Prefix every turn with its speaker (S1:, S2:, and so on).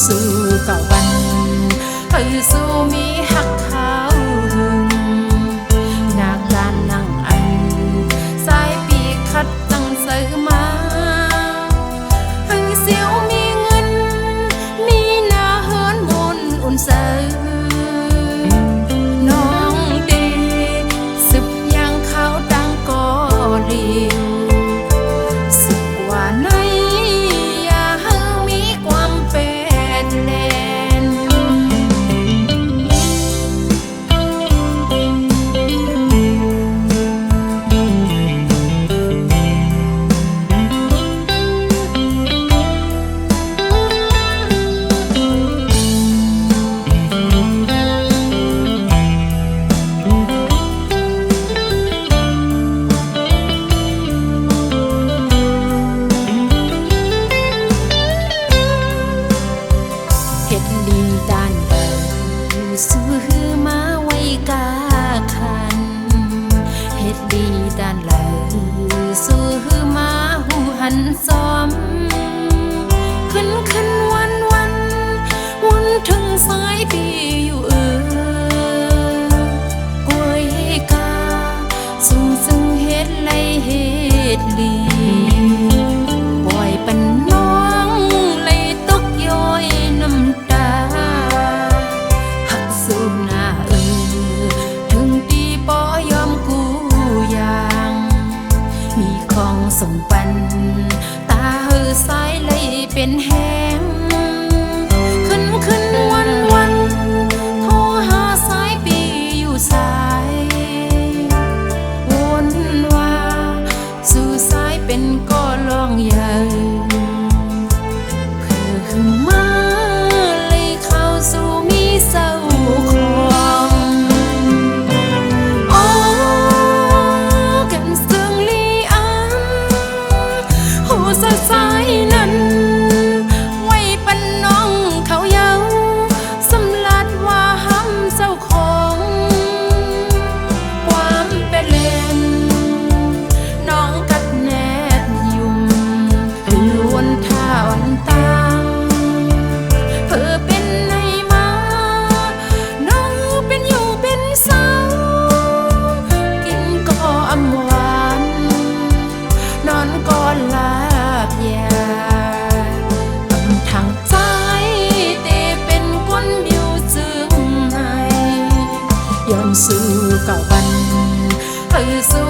S1: สู้กับวันสู้มีหักเขาหึงหน้าการนั่งอันสายปีคัดตั้งซื้อมาเสียวมีเงินมีหน้าเฮินบนอุ่นเสือน้องดีสืบยังเขาดังก็เลียวสืบว่าในอย่าให้มีความเป็นแลนซื้อมาไว้กาคันเฮ็ดดีด้านหลังซื้อมาหูหันซ้อมขึ้นวันถึงสายปีอยู่กล้วยกาสูงซึ่งเฮ็ดไรเฮ็ดลีปล่อยปันน้องเลยตกย้อยน้ำตาสู้หน้าถึงดีปอยอมกูอย่างมีของส่งปันตาสายเลยเป็นแห้งขึ้นวันโทรหาสายปีอยู่สายวนว่าสู่สายเป็นก็ลองใหญ่ขึ้นมาเลยเข้าสู่มีเศร้าสายนั้นไว้ปันน้องเขาเยาสำลัดว่าห้ำเศร้าของความเป็นเล่นน้องกัดแนบยุ่มวนท่าอ่อนตางเพื่อเป็นในมาน้องเป็นอยู่เป็นสาวกินก็อำหวานนอนก็ลาทางใจเตเป็นคนอยู่จึงไงยอมสู้กับวันสู้